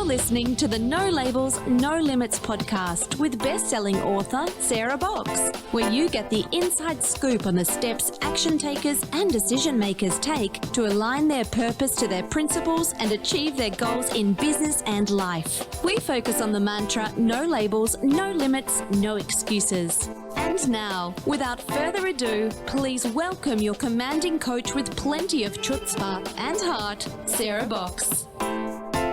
listening to the No Labels, No Limits podcast with best-selling author SandBoxx, where you get the inside scoop on the steps action takers and decision makers take to align their purpose to their principles and achieve their goals in business and life. We focus on the mantra, no labels, no limits, no excuses. And now, without further ado, please welcome your commanding coach with plenty of chutzpah and heart, SandBoxx.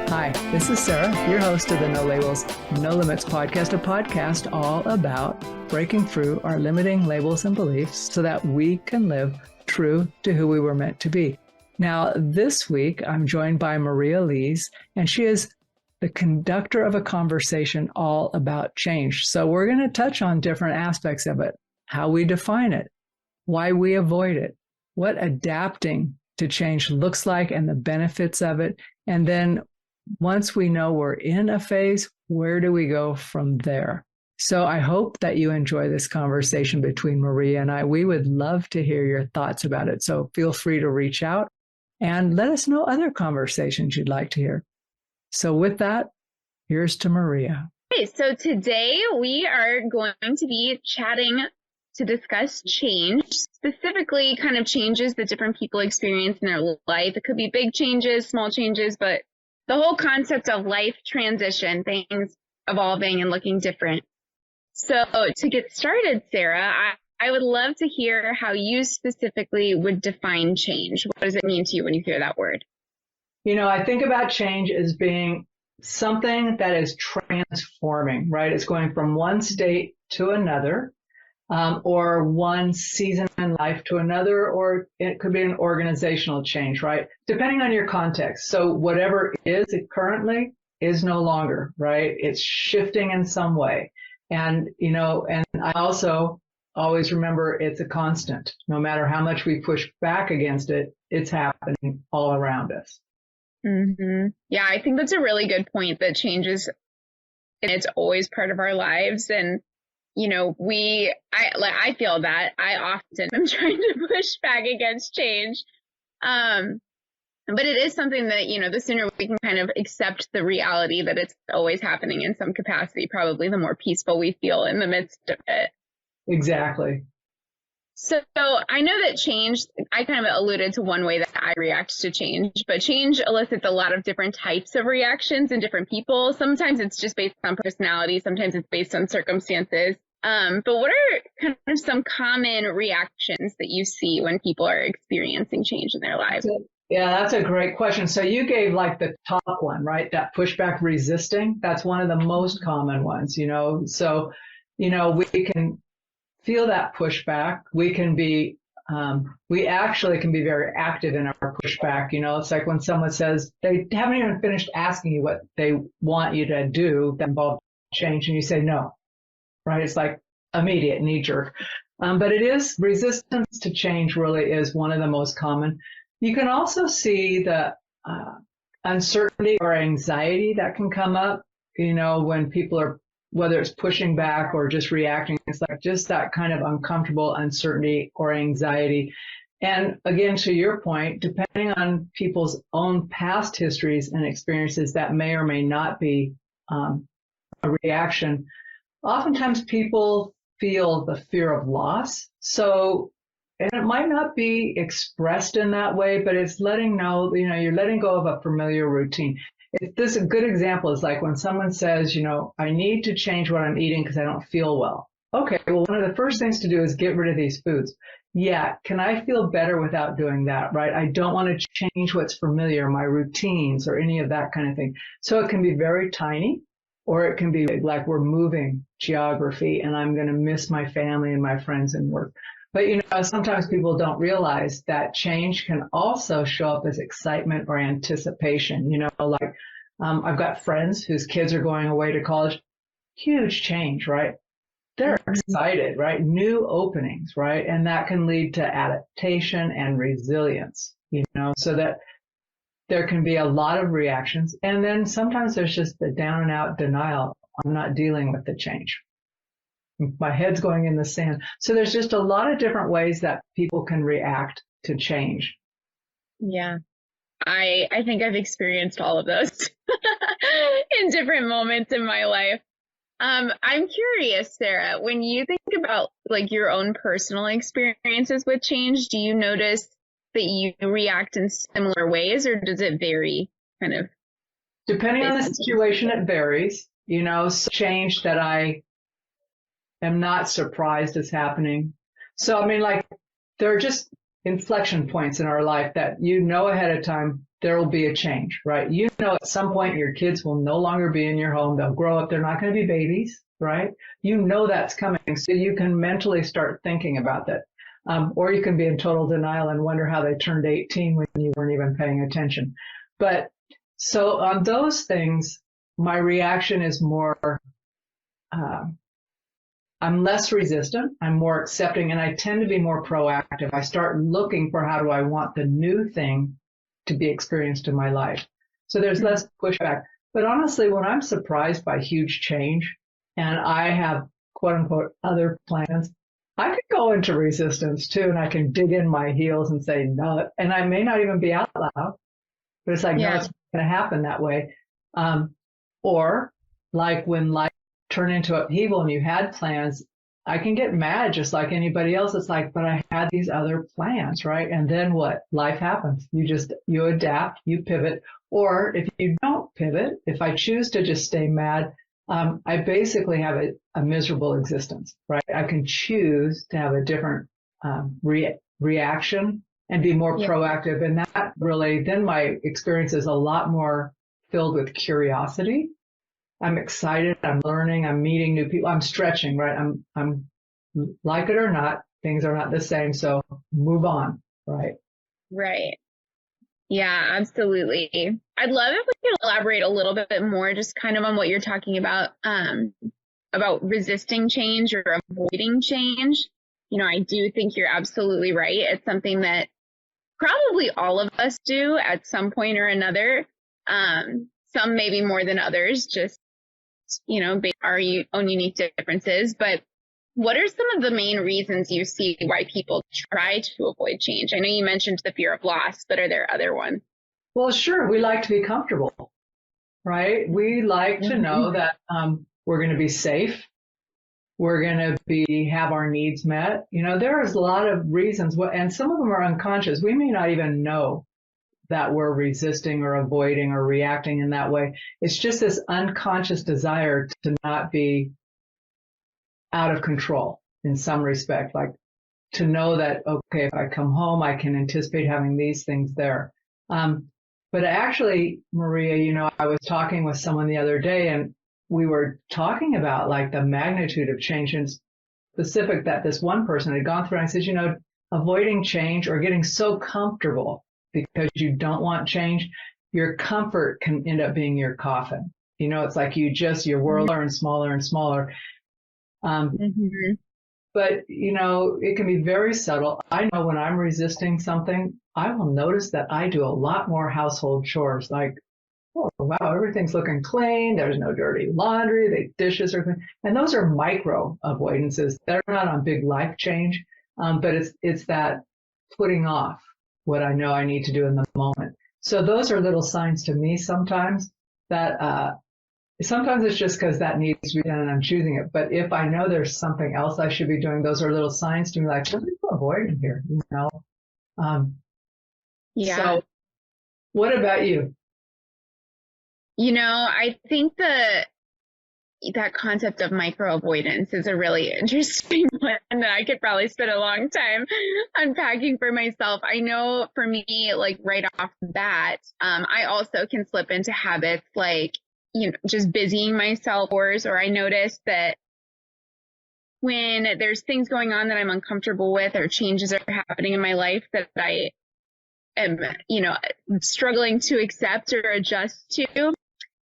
Hi, this is Sarah, your host of the No Labels, No Limits podcast, a podcast all about breaking through our limiting labels and beliefs so that we can live true to who we were meant to be. Now, this week, I'm joined by Maria Lees, and she is the conductor of a conversation all about change. So we're going to touch on different aspects of it, how we define it, why we avoid it, what adapting to change looks like and the benefits of it, and then once we know we're in a phase, where do we go from there? So I hope that you enjoy this conversation between Maria and I. We would love to hear your thoughts about it. So feel free to reach out and let us know other conversations you'd like to hear. So with that, here's to Maria. Okay, so today we are going to be chatting to discuss change, specifically kind of changes that different people experience in their life. It could be big changes, small changes, but the whole concept of life transition, things evolving and looking different. So to get started, Sarah, I would love to hear how you specifically would define change. What does it mean to you when you hear that word? You know, I think about change as being something that is transforming, right? It's going from one state to another, or one season in life to another, or it could be an organizational change, right? Depending on your context. So whatever is it currently is no longer, right? It's shifting in some way. And, you know, and I also always remember it's a constant. No matter how much we push back against it, it's happening all around us. Mm-hmm. Yeah, I think that's a really good point, that change is, it's always part of our lives. And you know, I feel that I often am trying to push back against change. But it is something that, you know, the sooner we can kind of accept the reality that it's always happening in some capacity, probably the more peaceful we feel in the midst of it. Exactly. So I know that change, I kind of alluded to one way that I react to change, but change elicits a lot of different types of reactions in different people. Sometimes it's just based on personality. Sometimes it's based on circumstances. But what are kind of some common reactions that you see when people are experiencing change in their lives? Yeah, that's a great question. So you gave like the top one, right? That pushback resisting. That's one of the most common ones, you know. So, you know, we can feel that pushback. We can be, we actually can be very active in our pushback. You know, it's like when someone says they haven't even finished asking you what they want you to do that involves change, and you say no, right? It's like immediate knee jerk. But it is, resistance to change really is one of the most common. You can also see the uncertainty or anxiety that can come up, you know, when people are, whether it's pushing back or just reacting. It's like just that kind of uncomfortable uncertainty or anxiety. And again, to your point, depending on people's own past histories and experiences, that may or may not be a reaction. Oftentimes people feel the fear of loss. So, and it might not be expressed in that way, but it's letting know, you know, you're letting go of a familiar routine. This a good example is like when someone says, you know, I need to change what I'm eating because I don't feel well. Okay, well, one of the first things to do is get rid of these foods. Yeah, can I feel better without doing that, right? I don't want to change what's familiar, my routines or any of that kind of thing. So it can be very tiny, or it can be like we're moving geography and I'm going to miss my family and my friends and work. But, you know, sometimes people don't realize that change can also show up as excitement or anticipation. You know, like I've got friends whose kids are going away to college. Huge change, right? They're excited, right? New openings, right? And that can lead to adaptation and resilience, you know, so that there can be a lot of reactions. And then sometimes there's just the down and out denial. I'm not dealing with the change. My head's going in the sand. So there's just a lot of different ways that people can react to change. Yeah. I think I've experienced all of those. different moments in my life. I'm curious, Sarah, when you think about like your own personal experiences with change, do you notice that you react in similar ways, or does it vary kind of? Depending on the situation, it varies. So change that I am not surprised is happening. So, I mean, like, there are just inflection points in our life that ahead of time there will be a change, right? At some point your kids will no longer be in your home. They'll grow up. They're not going to be babies, right? That's coming. So you can mentally start thinking about that. Or you can be in total denial and wonder how they turned 18 when you weren't even paying attention. But so on those things, my reaction is more, I'm less resistant. I'm more accepting, and I tend to be more proactive. I start looking for how do I want the new thing to be experienced in my life. So there's less pushback. But honestly, when I'm surprised by huge change and I have quote unquote other plans, I could go into resistance too, and I can dig in my heels and say no. And I may not even be out loud, but it's like, no, it's not going to happen that way. Or like when life turned into upheaval and you had plans, I can get mad just like anybody else. It's like, but I had these other plans, right? And then what? Life happens. You adapt, you pivot. Or if you don't pivot, if I choose to just stay mad, I basically have a miserable existence, right? I can choose to have a different reaction and be more proactive. And that really, then my experience is a lot more filled with curiosity. I'm excited. I'm learning. I'm meeting new people. I'm stretching, right? I'm like it or not, things are not the same. So move on, right? Right. Yeah, absolutely. I'd love if we could elaborate a little bit more just kind of on what you're talking about resisting change or avoiding change. I do think you're absolutely right. It's something that probably all of us do at some point or another. Some maybe more than others, just, based on our own unique differences. But what are some of the main reasons you see why people try to avoid change? I know you mentioned the fear of loss, but are there other ones? Well, sure. We like to be comfortable, right? We like to know that we're going to be safe. We're going to have our needs met. There is a lot of reasons, and some of them are unconscious. We may not even know that we're resisting or avoiding or reacting in that way. It's just this unconscious desire to not be out of control in some respect, like to know that, okay, if I come home, I can anticipate having these things there. But actually, Maria, I was talking with someone the other day and we were talking about like the magnitude of change in specific that this one person had gone through. And I said, avoiding change or getting so comfortable because you don't want change, your comfort can end up being your coffin. It's like your world is smaller and smaller. But, it can be very subtle. I know when I'm resisting something, I will notice that I do a lot more household chores. Like, oh, wow, everything's looking clean. There's no dirty laundry. The dishes are clean. And those are micro avoidances. They're not on big life change. But it's that putting off what I know I need to do in the moment. So those are little signs to me sometimes that, sometimes it's just because that needs to be done and I'm choosing it. But if I know there's something else I should be doing, those are little signs to me like, what are you avoiding here? So what about you? I think that concept of micro avoidance is a really interesting one that I could probably spend a long time unpacking for myself. I know for me, like right off the bat, I also can slip into habits like, just busying myself, or I notice that when there's things going on that I'm uncomfortable with or changes are happening in my life that I am, struggling to accept or adjust to,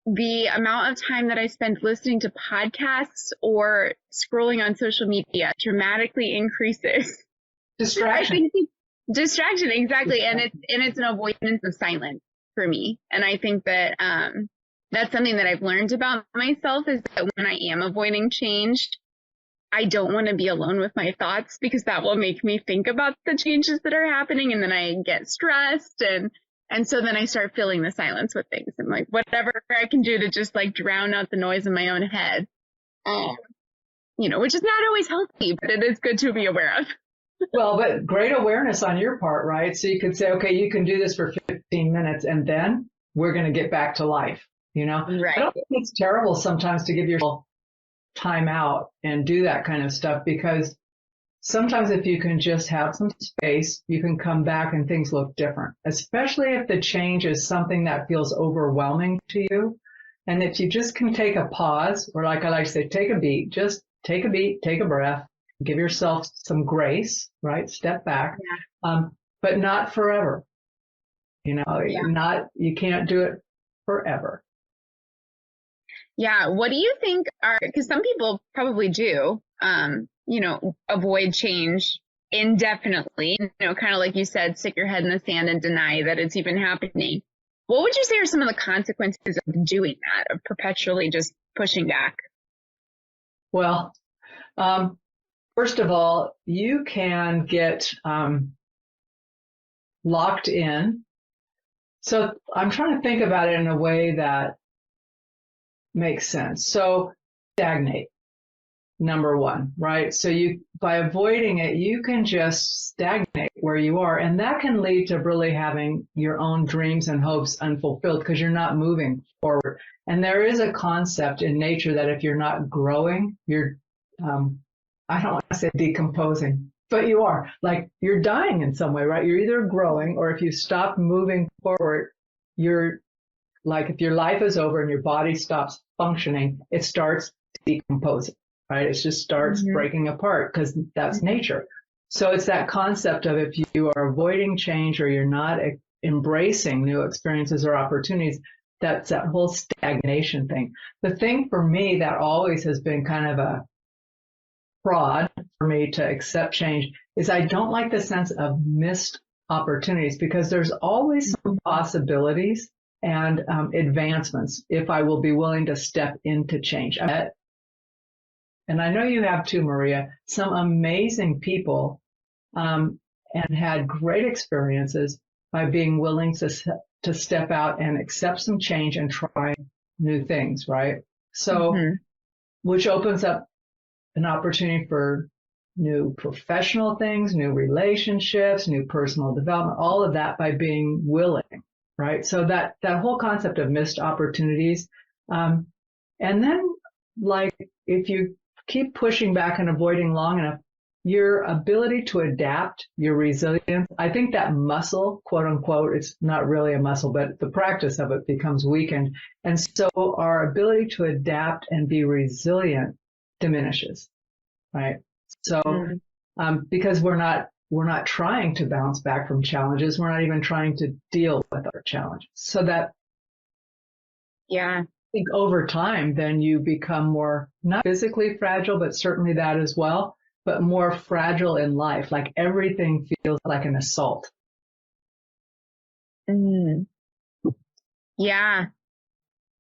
the amount of time that I spend listening to podcasts or scrolling on social media dramatically increases. Distraction. Distraction, exactly. And it's an avoidance of silence for me. And I think that, that's something that I've learned about myself is that when I am avoiding change, I don't want to be alone with my thoughts because that will make me think about the changes that are happening. And then I get stressed and And so then I start filling the silence with things. I'm like, whatever I can do to just like drown out the noise in my own head. Which is not always healthy, but it is good to be aware of. Well, but great awareness on your part, right? So you could say, okay, you can do this for 15 minutes and then we're going to get back to life, Right. I don't think it's terrible sometimes to give yourself time out and do that kind of stuff, because sometimes if you can just have some space, you can come back and things look different, especially if the change is something that feels overwhelming to you. And if you just can take a pause, or like I like to say, take a beat, just take a beat, take a breath, give yourself some grace, right? Step back, but not forever. You can't do it forever. Yeah. What do you think because some people probably do, avoid change indefinitely, kind of like you said, stick your head in the sand and deny that it's even happening. What would you say are some of the consequences of doing that, of perpetually just pushing back? Well, first of all, you can get locked in. So I'm trying to think about it in a way that makes sense. So stagnate, number one, right? So by avoiding it, you can just stagnate where you are. And that can lead to really having your own dreams and hopes unfulfilled because you're not moving forward. And there is a concept in nature that if you're not growing, you're, I don't want to say decomposing, but you are, like, you're dying in some way, right? You're either growing, or if you stop moving forward, you're like, if your life is over and your body stops functioning, it starts decomposing, right? It just starts breaking apart because that's nature. So it's that concept of if you are avoiding change or you're not embracing new experiences or opportunities, that's that whole stagnation thing. The thing for me that always has been kind of a prod for me to accept change is I don't like the sense of missed opportunities, because there's always some possibilities and advancements if I will be willing to step into change. And I know you have too, Maria, some amazing people and had great experiences by being willing to step out and accept some change and try new things, right? So, which opens up an opportunity for new professional things, new relationships, new personal development, all of that by being willing, right? So that whole concept of missed opportunities. And then, like, if you keep pushing back and avoiding long enough, your ability to adapt, your resilience, I think that muscle, quote unquote, it's not really a muscle, but the practice of it becomes weakened. And so our ability to adapt and be resilient diminishes, right? So, because we're not trying to bounce back from challenges. We're not even trying to deal with our challenges. So that, I think over time, then you become more, not physically fragile, but certainly that as well, but more fragile in life. Like everything feels like an assault. Yeah,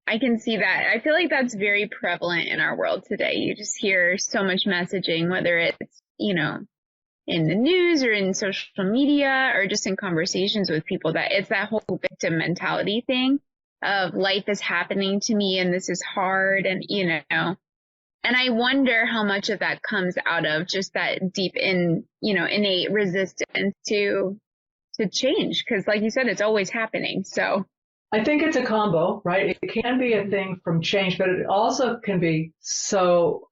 I can see that. I feel like that's very prevalent in our world today. You just hear so much messaging, whether it's, in the news or in social media or just in conversations with people, that it's that whole victim mentality thing of life is happening to me and this is hard. And, and I wonder how much of that comes out of just that deep innate resistance to change. Cause like you said, it's always happening. So I think it's a combo, right? It can be a thing from change, but it also can be so,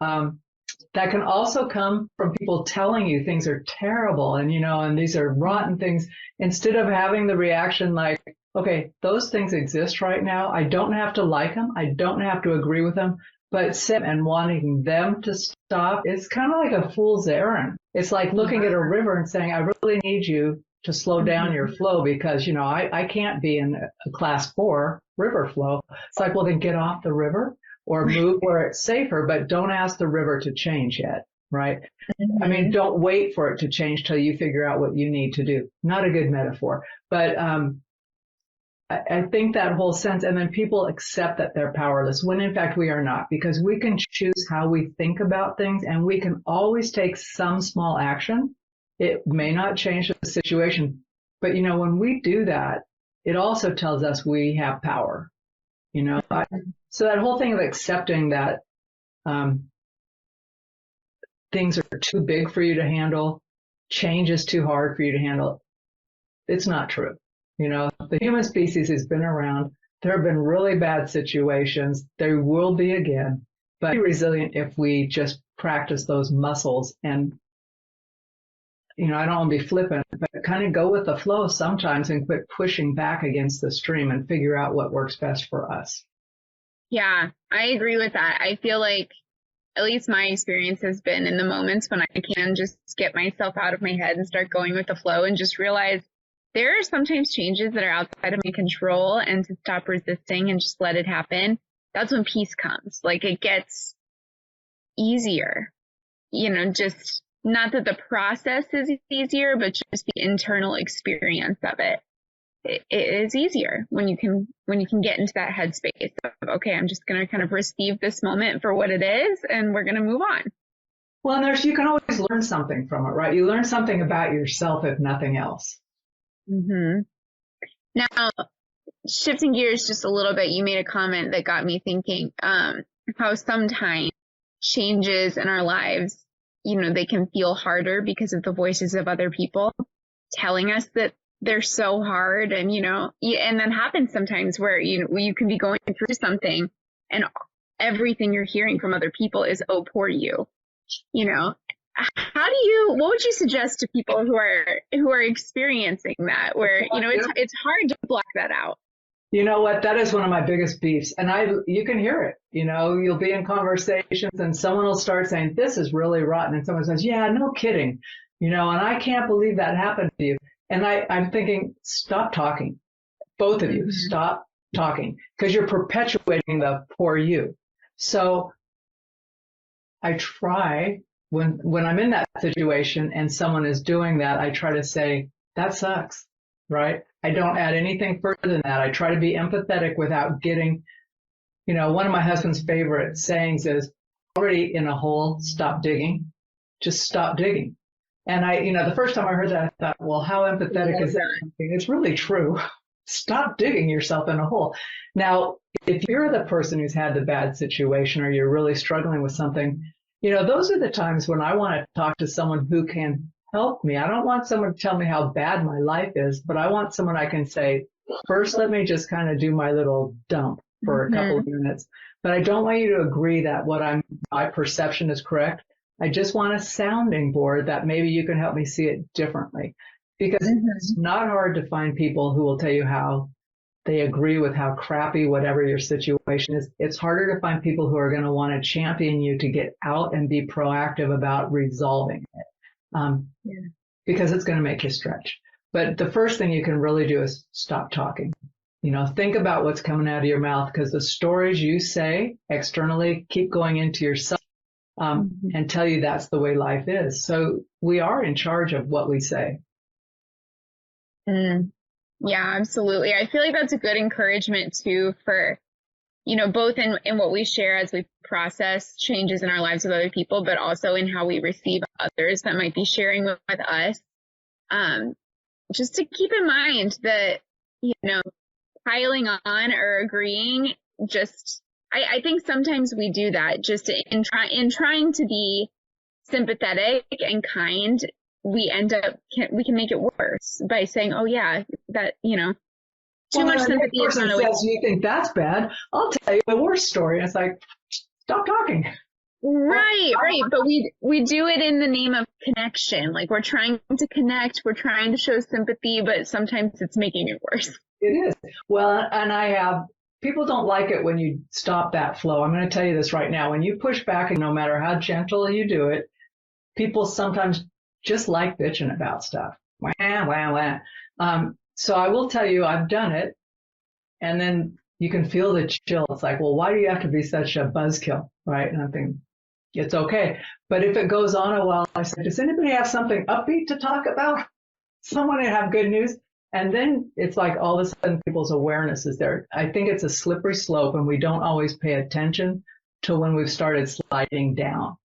that can also come from people telling you things are terrible and, and these are rotten things, instead of having the reaction like, okay, those things exist right now. I don't have to like them. I don't have to agree with them, but and wanting them to stop, it's kind of like a fool's errand. It's like looking at a river and saying, I really need you to slow down your flow because, I can't be in a class 4 river flow. It's like, well, then get off the river or move where it's safer, but don't ask the river to change yet, right? I mean, don't wait for it to change till you figure out what you need to do. Not a good metaphor, but I think that whole sense, and then people accept that they're powerless when in fact we are not, because we can choose how we think about things and we can always take some small action. It may not change the situation, but when we do that, it also tells us we have power, you know. So that whole thing of accepting that things are too big for you to handle, change is too hard for you to handle, it's not true. You know, the human species has been around. There have been really bad situations. There will be again, but be resilient if we just practice those muscles. And, you know, I don't want to be flippant, but kind of go with the flow sometimes and quit pushing back against the stream and figure out what works best for us. Yeah, I agree with that. I feel like at least my experience has been in the moments when I can just get myself out of my head and start going with the flow and just realize there are sometimes changes that are outside of my control, and to stop resisting and just let it happen. That's when peace comes. Like, it gets easier, you know, just not that the process is easier, but just the internal experience of it. It is easier when you can get into that headspace of, okay, I'm just going to kind of receive this moment for what it is, and we're going to move on. Well, and you can always learn something from it, right? You learn something about yourself, if nothing else. Mm-hmm. Now, shifting gears just a little bit, you made a comment that got me thinking, how sometimes changes in our lives, you know, they can feel harder because of the voices of other people telling us that they're so hard. And, you know, and that happens sometimes where, you know, you can be going through something and everything you're hearing from other people is, oh, poor you, you know. What would you suggest to people who are experiencing that, where, you know, it's hard to block that out? You know what? That is one of my biggest beefs. And you can hear it, you know, you'll be in conversations and someone will start saying, this is really rotten. And someone says, yeah, no kidding. You know, and I can't believe that happened to you. And I'm thinking, stop talking. Both of you, stop talking, because you're perpetuating the poor you. So I try, when I'm in that situation and someone is doing that, I try to say, that sucks, right? I don't add anything further than that. I try to be empathetic without getting, you know, one of my husband's favorite sayings is, already in a hole, stop digging. Just stop digging. And you know, the first time I heard that, I thought, well, how empathetic is that? It's really true. Stop digging yourself in a hole. Now, if you're the person who's had the bad situation or you're really struggling with something, you know, those are the times when I want to talk to someone who can help me. I don't want someone to tell me how bad my life is, but I want someone I can say, first, let me just kind of do my little dump for a couple of minutes. But I don't want you to agree that my perception is correct. I just want a sounding board that maybe you can help me see it differently. Because it's not hard to find people who will tell you how they agree with how crappy whatever your situation is. It's harder to find people who are going to want to champion you to get out and be proactive about resolving it. Because it's going to make you stretch. But the first thing you can really do is stop talking. You know, think about what's coming out of your mouth, because the stories you say externally keep going into yourself and tell you that's the way life is. So we are in charge of what we say. Yeah, absolutely. I feel like that's a good encouragement too for, you know, both in what we share as we process changes in our lives with other people, but also in how we receive others that might be sharing with us. Just to keep in mind that, you know, piling on or agreeing, I think sometimes we do that just in trying to be sympathetic and kind. We can make it worse by saying, oh yeah, that, you know, too much sympathy is not always. Says, you think that's bad? I'll tell you a worse story. And it's like, stop talking. Right. But we do it in the name of connection. Like, we're trying to connect, we're trying to show sympathy, but sometimes it's making it worse. It is. Well, and people don't like it when you stop that flow. I'm going to tell you this right now. When you push back, and no matter how gentle you do it, people sometimes just like bitching about stuff. Wah, wah, wah. So I will tell you, I've done it. And then you can feel the chill. It's like, well, why do you have to be such a buzzkill? Right. And I'm thinking, it's okay. But if it goes on a while, I say, does anybody have something upbeat to talk about? Someone have good news? And then it's like all of a sudden people's awareness is there. I think it's a slippery slope, and we don't always pay attention till when we've started sliding down.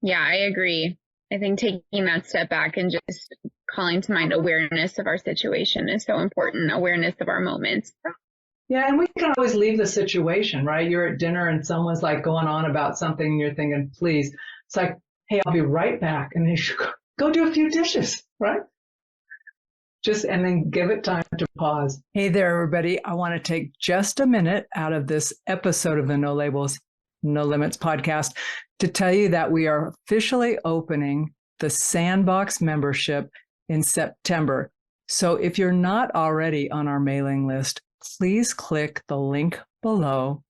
Yeah, I agree. I think taking that step back and just calling to mind awareness of our situation is so important, awareness of our moments. Yeah, and we can always leave the situation, right? You're at dinner and someone's like going on about something and you're thinking, please. It's like, hey, I'll be right back. And they should go do a few dishes, right? And then give it time to pause. Hey there, everybody. I want to take just a minute out of this episode of the No Labels, No Limits podcast to tell you that we are officially opening the SandBoxx membership in September. So if you're not already on our mailing list, please click the link below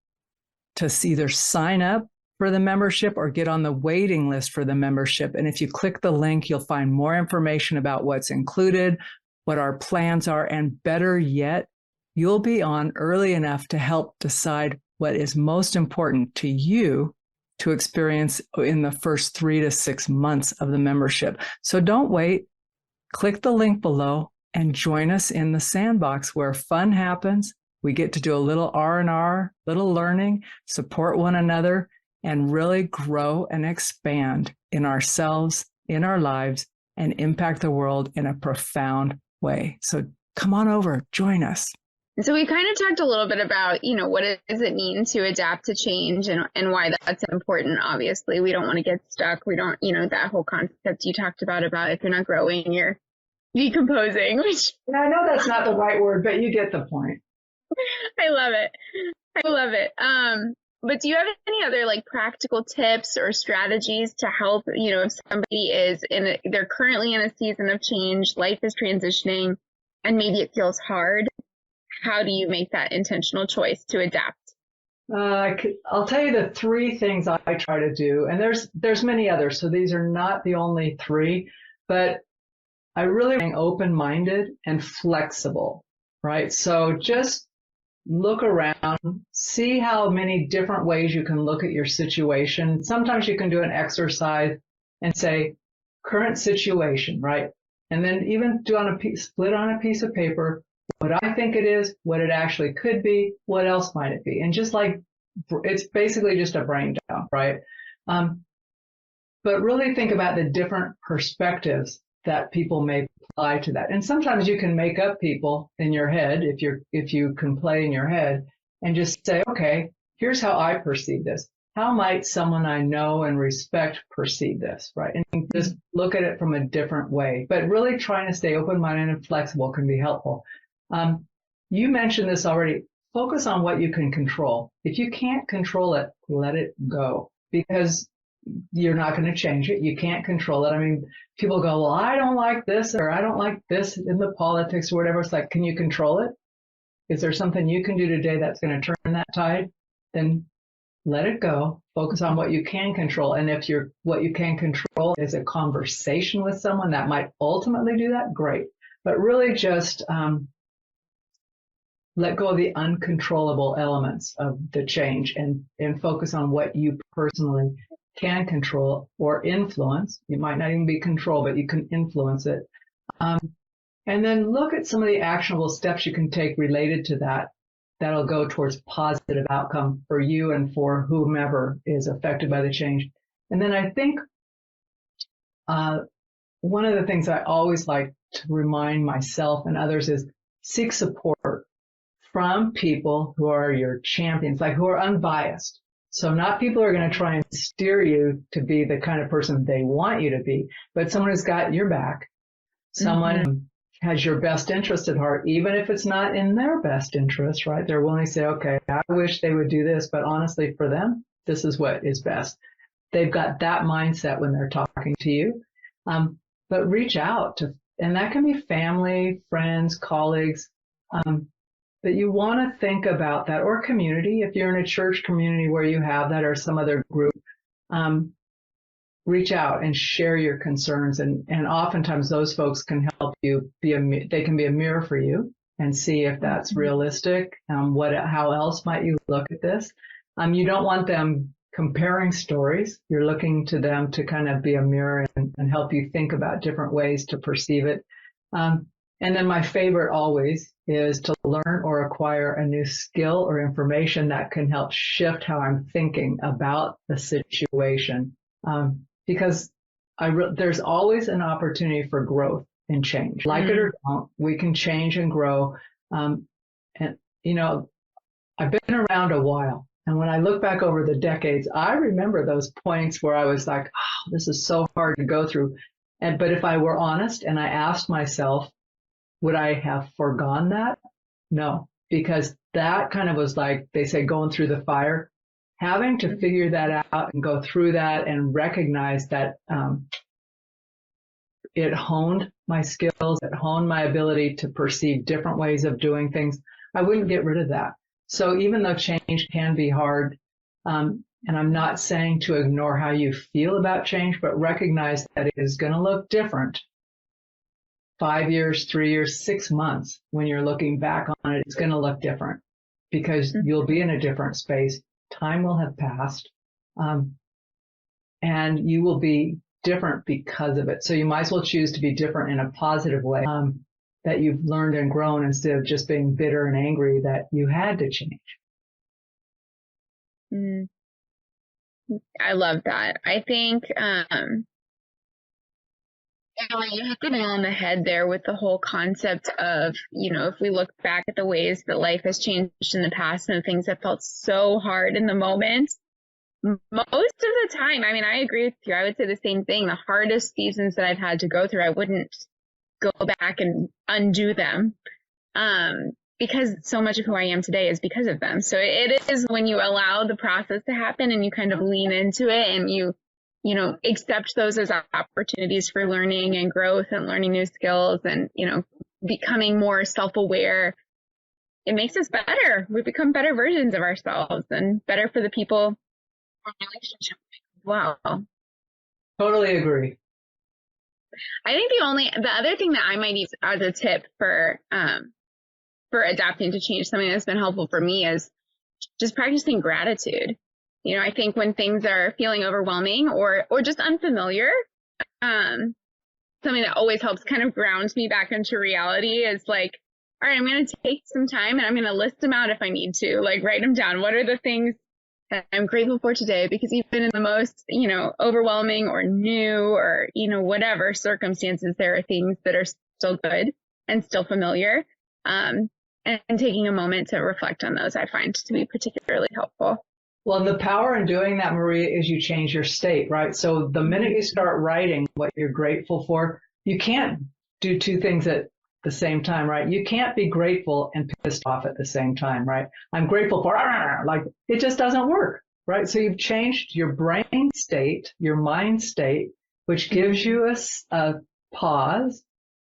to either sign up for the membership or get on the waiting list for the membership. And if you click the link, you'll find more information about what's included, what our plans are, and better yet, you'll be on early enough to help decide what is most important to you to experience in the first 3 to 6 months of the membership. So don't wait. Click the link below and join us in the SandBoxx where fun happens. We get to do a little R&R, little learning, support one another, and really grow and expand in ourselves, in our lives, and impact the world in a profound way. So come on over, join us. So we kind of talked a little bit about, what does it mean to adapt to change and why that's important. Obviously, we don't want to get stuck. We don't, that whole concept you talked about if you're not growing, you're decomposing, which I know that's not the right word, but you get the point. I love it. But do you have any other practical tips or strategies to help, if somebody is they're currently in a season of change, life is transitioning, and maybe it feels hard? How do you make that intentional choice to adapt? I'll tell you the 3 things I try to do, and there's many others, so these are not the only 3, but I really am open-minded and flexible, right? So just look around, see how many different ways you can look at your situation. Sometimes you can do an exercise and say, current situation, right? And then even split on a piece of paper, what I think it is, what it actually could be, what else might it be? And just it's basically just a brain dump, right? But really think about the different perspectives that people may apply to that. And sometimes you can make up people in your head if you can play in your head and just say, okay, here's how I perceive this. How might someone I know and respect perceive this, right? And just look at it from a different way. But really trying to stay open-minded and flexible can be helpful. You mentioned this already. Focus on what you can control. If you can't control it, let it go, because you're not going to change it. You can't control it. I mean, people go, well, I don't like this, or I don't like this in the politics or whatever. It's like, can you control it? Is there something you can do today that's going to turn that tide? Then let it go. Focus on what you can control. And if what you can control is a conversation with someone that might ultimately do that, great. But really just let go of the uncontrollable elements of the change and focus on what you personally can control or influence. You might not even be control, but you can influence it. And then look at some of the actionable steps you can take related to that. That'll go towards positive outcome for you and for whomever is affected by the change. And then I think one of the things I always like to remind myself and others is seek support from people who are your champions, who are unbiased. So not people who are going to try and steer you to be the kind of person they want you to be, but someone who's got your back, someone who has your best interest at heart, even if it's not in their best interest, right? They're willing to say, okay, I wish they would do this, but honestly for them, this is what is best. They've got that mindset when they're talking to you. But reach out to, and that can be family, friends, colleagues, but you want to think about that, or community. If you're in a church community where you have that or some other group, reach out and share your concerns. And oftentimes those folks can help you they can be a mirror for you and see if that's realistic. How else might you look at this? You don't want them comparing stories. You're looking to them to kind of be a mirror and help you think about different ways to perceive it. And then my favorite always is to learn or acquire a new skill or information that can help shift how I'm thinking about the situation. Because there's always an opportunity for growth in change. Like it or don't, we can change and grow. And, you know, I've been around a while. And when I look back over the decades, I remember those points where I was like, oh, this is so hard to go through. But if I were honest and I asked myself, would I have forgone that? No, because that kind of was like, they say, going through the fire. Having to figure that out and go through that and recognize that it honed my skills, it honed my ability to perceive different ways of doing things. I wouldn't get rid of that. So even though change can be hard, and I'm not saying to ignore how you feel about change, but recognize that it is going to look different 5 years, 3 years, 6 months. When you're looking back on it, it's going to look different because you'll be in a different space. Time will have passed, and you will be different because of it. So you might as well choose to be different in a positive way, that you've learned and grown instead of just being bitter and angry that you had to change. I love that. I think you hit the nail on the head there with the whole concept of, you know, if we look back at the ways that life has changed in the past and the things that felt so hard in the moment, most of the time, I mean, I agree with you. I would say the same thing. The hardest seasons that I've had to go through, I wouldn't go back and undo them, because so much of who I am today is because of them. So it is when you allow the process to happen and you kind of lean into it and you know, accept those as opportunities for learning and growth and learning new skills and, you know, becoming more self-aware. It makes us better. We become better versions of ourselves and better for the people in relationship as well. Totally agree. I think the other thing that I might use as a tip for adapting to change, something that's been helpful for me, is just practicing gratitude. You know, I think when things are feeling overwhelming or just unfamiliar, something that always helps kind of ground me back into reality is like, all right, I'm going to take some time and I'm going to list them out if I need to, like write them down. What are the things that I'm grateful for today? Because even in the most, you know, overwhelming or new or, you know, whatever circumstances, there are things that are still good and still familiar. And taking a moment to reflect on those, I find to be particularly helpful. Well, the power in doing that, Maria, is you change your state, right? So the minute you start writing what you're grateful for, you can't do two things at the same time, right? You can't be grateful and pissed off at the same time, right? I'm grateful for, like, it just doesn't work, right? So you've changed your brain state, your mind state, which gives you a pause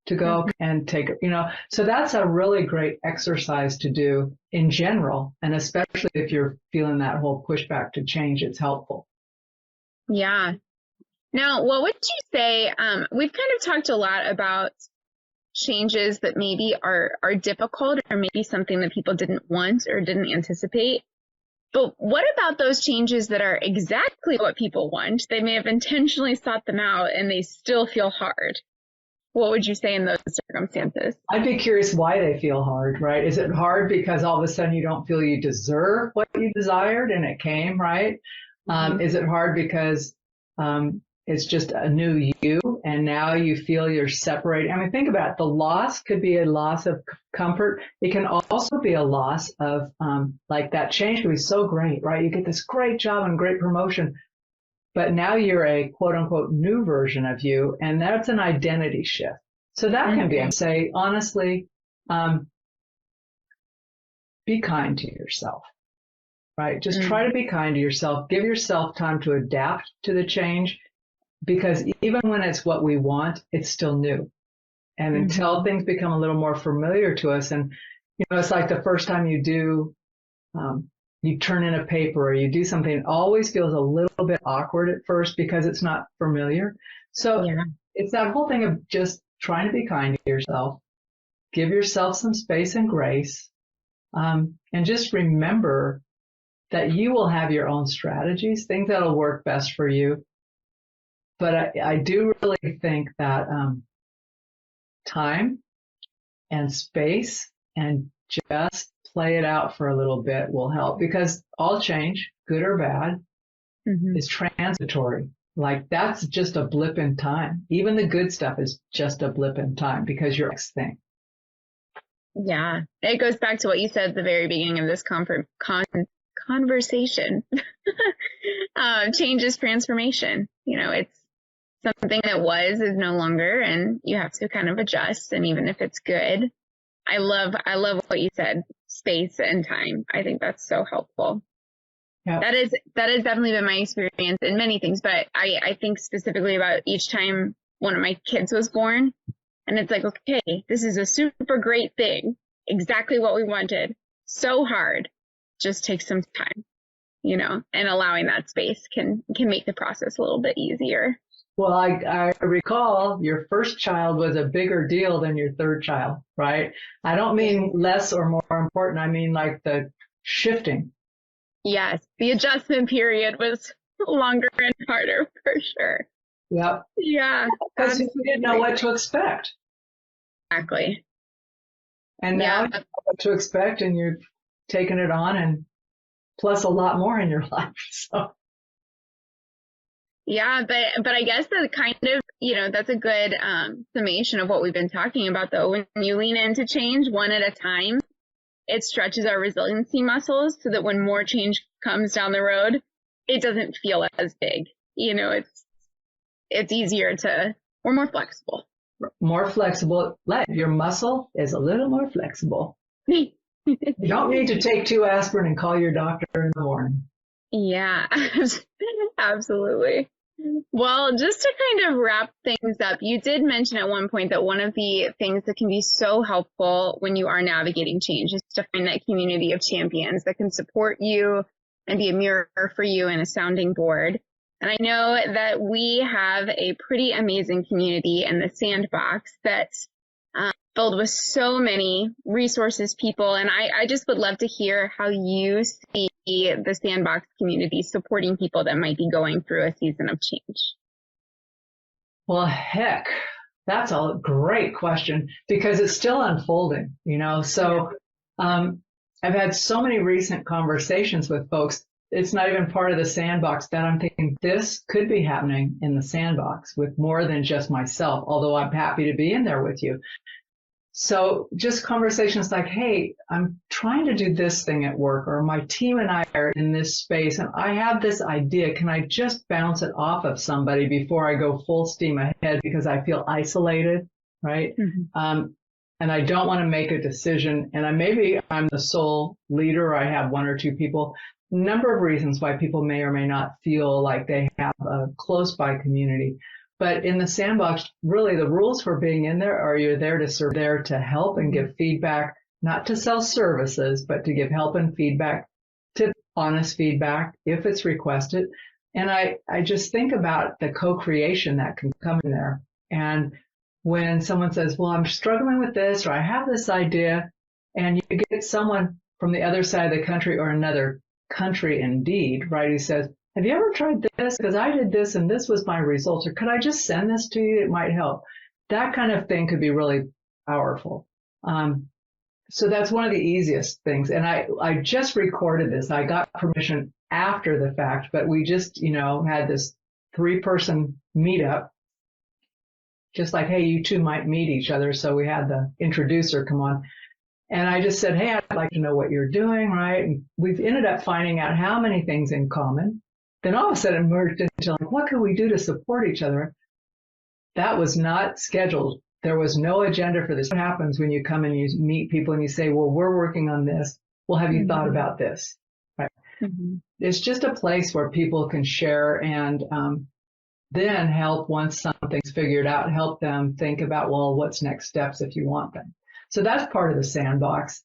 to go and take it, you know. So that's a really great exercise to do in general. And especially if you're feeling that whole pushback to change, it's helpful. Yeah. Now, what would you say, we've kind of talked a lot about changes that maybe are difficult or maybe something that people didn't want or didn't anticipate. But what about those changes that are exactly what people want? They may have intentionally sought them out and they still feel hard. What would you say in those circumstances? I'd be curious why they feel hard, right? Is it hard because all of a sudden you don't feel you deserve what you desired and it came, right? Is it hard because it's just a new you and now you feel you're separated? I mean, think about it. The loss could be a loss of comfort. It can also be a loss of, like that change can be so great, right? You get this great job and great promotion, but now you're a quote unquote new version of you. And that's an identity shift. So that can be, say, honestly, be kind to yourself, right? Just try to be kind to yourself. Give yourself time to adapt to the change, because even when it's what we want, it's still new. And until things become a little more familiar to us, and, you know, it's like the first time you do, you turn in a paper or you do something, it always feels a little bit awkward at first because it's not familiar. So it's that whole thing of just trying to be kind to yourself, give yourself some space and grace, and just remember that you will have your own strategies, things that'll work best for you. But I do really think that time and space and just play it out for a little bit will help, because all change, good or bad, is transitory. Like that's just a blip in time. Even the good stuff is just a blip in time because you're next thing. Yeah. It goes back to what you said at the very beginning of this conversation. Change is transformation. You know, it's something that was is no longer, and you have to kind of adjust. And even if it's good, I love what you said, space and time. I think that's so helpful. Yeah. That has definitely been my experience in many things, but I think specifically about each time one of my kids was born, and it's like, okay, this is a super great thing, exactly what we wanted, so hard, just takes some time, you know, and allowing that space can make the process a little bit easier. Well, I recall your first child was a bigger deal than your third child, right? I don't mean less or more important. I mean like the shifting. Yes, the adjustment period was longer and harder for sure. Yep. Yeah. Because you didn't know what to expect. Exactly. And now you know what to expect, and you're taking it on, and plus a lot more in your life. So. Yeah, but I guess the kind of, you know, that's a good summation of what we've been talking about, though. When you lean into change one at a time, it stretches our resiliency muscles so that when more change comes down the road, it doesn't feel as big. You know, it's easier we're more flexible. More flexible. Your muscle is a little more flexible. You don't need to take 2 aspirin and call your doctor in the morning. Yeah, absolutely. Well, just to kind of wrap things up, you did mention at one point that one of the things that can be so helpful when you are navigating change is to find that community of champions that can support you and be a mirror for you and a sounding board. And I know that we have a pretty amazing community in the SandBoxx that's filled with so many resources, people. And I just would love to hear how you see the SandBoxx community supporting people that might be going through a season of change. Well, heck, that's a great question because it's still unfolding, you know. So I've had so many recent conversations with folks. It's not even part of the SandBoxx that I'm thinking this could be happening in the SandBoxx with more than just myself, although I'm happy to be in there with you. So just conversations like, hey, I'm trying to do this thing at work, or my team and I are in this space and I have this idea. Can I just bounce it off of somebody before I go full steam ahead because I feel isolated, right? Mm-hmm. And I don't want to make a decision. And maybe I'm the sole leader, or I have 1 or 2 people. Number of reasons why people may or may not feel like they have a close by community. But in the SandBoxx, really the rules for being in there are you're there to serve, there to help and give feedback, not to sell services, but to give help and feedback, to honest feedback if it's requested. And I just think about the co-creation that can come in there. And when someone says, well, I'm struggling with this, or I have this idea, and you get someone from the other side of the country, or another country indeed, right, who says, have you ever tried this? Because I did this and this was my results. Or could I just send this to you? It might help. That kind of thing could be really powerful. So that's one of the easiest things. And I just recorded this. I got permission after the fact, but we just, you know, had this 3-person meetup. Just like, hey, you two might meet each other. So we had the introducer come on. And I just said, hey, I'd like to know what you're doing, right? And we've ended up finding out how many things in common. Then all of a sudden it merged into like, what can we do to support each other? That was not scheduled. There was no agenda for this. What happens when you come and you meet people and you say, well, we're working on this. Well, have you thought about this? Right. Mm-hmm. It's just a place where people can share and then help once something's figured out, help them think about, well, what's next steps if you want them. So that's part of the SandBoxx.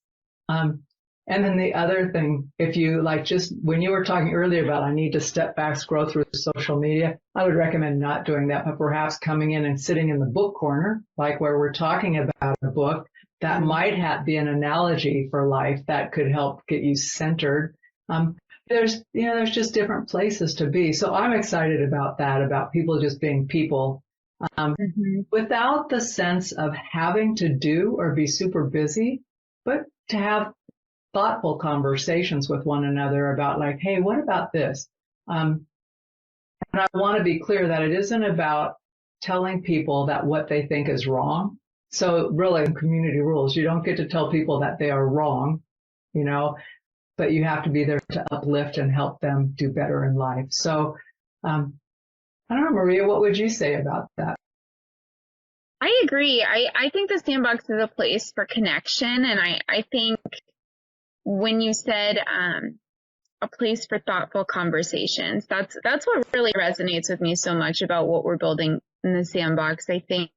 And then the other thing, if you like, just when you were talking earlier about I need to step back, scroll through social media, I would recommend not doing that, but perhaps coming in and sitting in the book corner, like where we're talking about a book that might be an analogy for life that could help get you centered. There's just different places to be. So I'm excited about that, about people just being people, without the sense of having to do or be super busy, but to have thoughtful conversations with one another about like, hey, what about this? And I want to be clear that it isn't about telling people that what they think is wrong. So really, in community rules, you don't get to tell people that they are wrong, but you have to be there to uplift and help them do better in life. So, I don't know, Maria, what would you say about that? I agree. I think the SandBoxx is a place for connection. And I think when you said a place for thoughtful conversations, that's what really resonates with me so much about what we're building in the SandBoxx. I think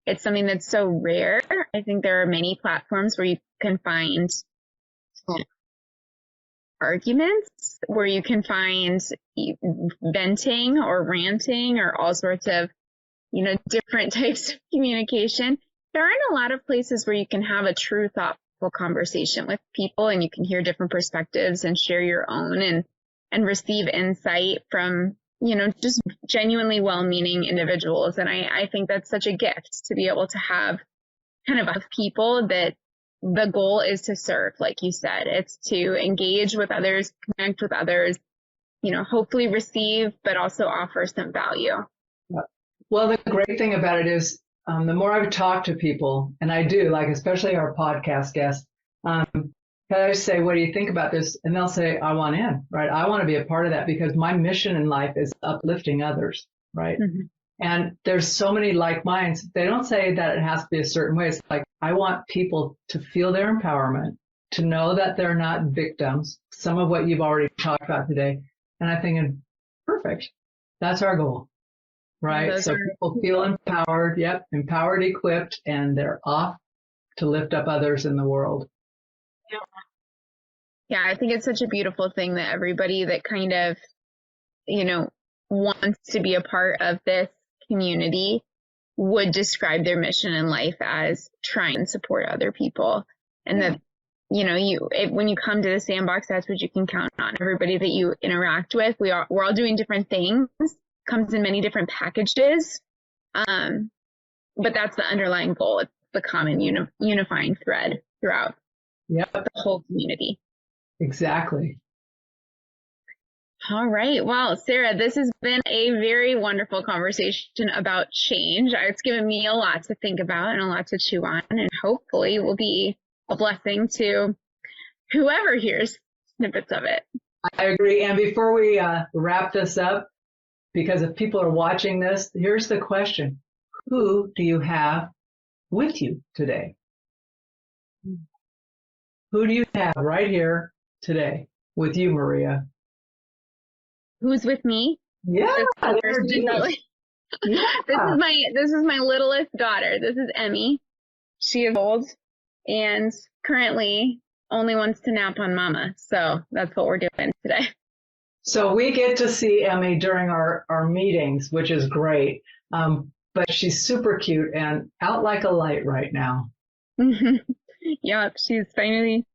it's something that's so rare. I think there are many platforms where you can find arguments, where you can find venting or ranting or all sorts of, different types of communication. There aren't a lot of places where you can have a true thoughtful conversation with people and you can hear different perspectives and share your own and receive insight from, just genuinely well-meaning individuals. And I think that's such a gift to be able to have kind of people that the goal is to serve, like you said. It's to engage with others, connect with others, hopefully receive, but also offer some value. Well, the great thing about it is the more I've talked to people, and I do, like especially our podcast guests, I say, what do you think about this? And they'll say, I want in, right? I want to be a part of that because my mission in life is uplifting others, right? Mm-hmm. And there's so many like minds. They don't say that it has to be a certain way. It's like, I want people to feel their empowerment, to know that they're not victims, some of what you've already talked about today. And I think, perfect. That's our goal, right? So people feel empowered, empowered, equipped, and they're off to lift up others in the world. Yeah, I think it's such a beautiful thing that everybody that kind of, wants to be a part of this community would describe their mission in life as trying to support other people. And that, when you come to the SandBoxx, that's what you can count on. Everybody that you interact with, we're all doing different things, comes in many different packages. But that's the underlying goal. It's the common unifying thread throughout the whole community. Exactly. All right. Well, Sarah, this has been a very wonderful conversation about change. It's given me a lot to think about and a lot to chew on, and hopefully will be a blessing to whoever hears snippets of it. I agree. And before we wrap this up, because if people are watching this, here's the question. Who do you have with you today? Who do you have right here today with you, Maria? Who's with me? Yeah. This is my littlest daughter. This is Emmy. She is old and currently only wants to nap on mama. So that's what we're doing today. So we get to see Emmy during our meetings, which is great. But she's super cute and out like a light right now. Yep, she's finally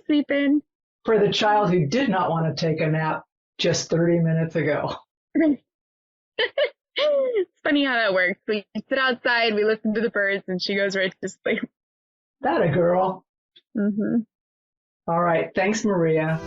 sleeping. For the child who did not want to take a nap just 30 minutes ago. It's funny how that works. We sit outside, we listen to the birds, and she goes right to sleep. That a girl. Mm-hmm. All right. Thanks, Maria.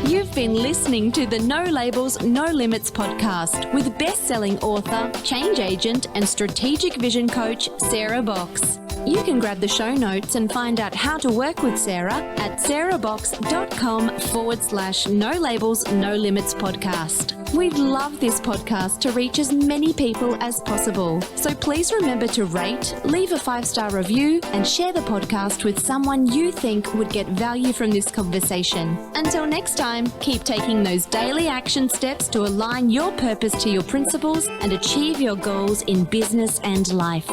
You've been listening to the No Labels, No Limits podcast with best-selling author, change agent, and strategic vision coach, SandBoxx. You can grab the show notes and find out how to work with Sarah at SandBoxx.com/No Labels, No Limits podcast. We'd love this podcast to reach as many people as possible. So please remember to rate, leave a 5-star review, and share the podcast with someone you think would get value from this conversation. Until next time, keep taking those daily action steps to align your purpose to your principles and achieve your goals in business and life.